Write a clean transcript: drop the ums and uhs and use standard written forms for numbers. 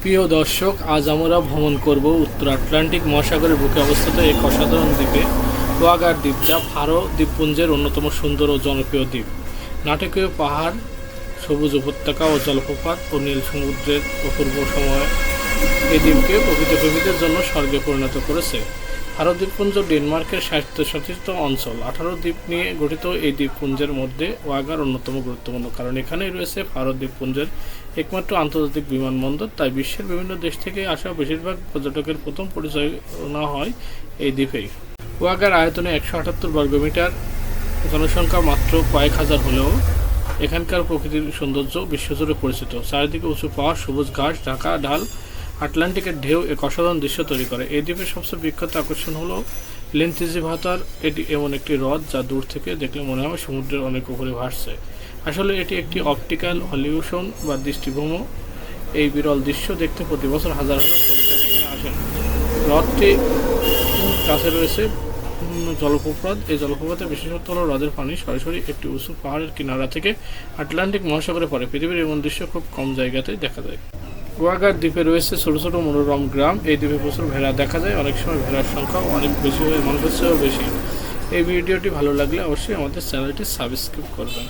প্রিয় দর্শক, আজ আমরা ভ্রমণ করব উত্তর আটলান্টিক মহাসাগরের বুকে অবস্থিত এক অসাধারণ দ্বীপে, ওয়াগার দ্বীপ, যা ফারো দ্বীপপুঞ্জের অন্যতম সুন্দর ও জনপ্রিয় দ্বীপ। নাটকীয় পাহাড়, সবুজ উপত্যকা ও জলপ্রপাত ও নীল সমুদ্রের অপূর্ব সময় এই দ্বীপকে প্রকৃতিপ্রেমীদের জন্য স্বর্গে পরিণত করেছে। ফারো দ্বীপপুঞ্জ ডেনমার্কের স্বায়ত্তশাসিত অঞ্চল। 18 দ্বীপ নিয়ে গঠিত এই দ্বীপপুঞ্জের মধ্যে ওয়াগার অন্যতম গুরুত্বপূর্ণ, কারণ এখানেই রয়েছে ফারো দ্বীপপুঞ্জের একমাত্র আন্তর্জাতিক বিমানবন্দর। তাই বিশ্বের বিভিন্ন দেশ থেকে আসা বেশিরভাগ পর্যটকের প্রথম পরিচালনা হয় এই দ্বীপেই। ওয়াগার আয়তনে 178 বর্গমিটার, জনসংখ্যা মাত্র কয়েক হাজার হলেও এখানকার প্রকৃতির সৌন্দর্য বিশ্বজুড়ে পরিচিত। চারিদিকে উঁচু পাহাড়, সবুজ ঘাস ঢাকা ঢাল, আটলান্টিকের ঢেউ এক অসাধারণ দৃশ্য তৈরি করে। এই দ্বীপের সবচেয়ে বিখ্যাত আকর্ষণ হলো লেন্তিজি ভাতার। এটি এমন একটি হ্রদ যা দূর থেকে দেখলে মনে হয় সমুদ্রের অনেক উপরে ভাসছে। আসলে এটি একটি অপটিক্যাল হলিউশন বা দৃষ্টিভ্রম। এই বিরল দৃশ্য দেখতে প্রতি বছর হাজার হাজার পর্যটক এখানে আসেন। হ্রদটি কাছে রয়েছে জলপ্রপাত। এই জলপ্রপাতের বিশেষত্ব হলো হ্রদের পানি সরাসরি একটি উঁচু পাহাড়ের কিনারা থেকে আটলান্টিক মহাসাগরে পড়ে। পৃথিবীর এমন দৃশ্য খুব কম জায়গাতেই দেখা যায়। ওয়াগার দ্বীপে রয়েছে ছোট ছোট মনোরম গ্রাম। এই দ্বীপে প্রচুর ভেড়া দেখা যায়, অনেক সময় ভেড়ার সংখ্যা অনেক বেশি হয়ে মানুষের চেয়েও বেশি। এই ভিডিওটি ভালো লাগলে অবশ্যই আমাদের চ্যানেলটি সাবস্ক্রাইব করবেন।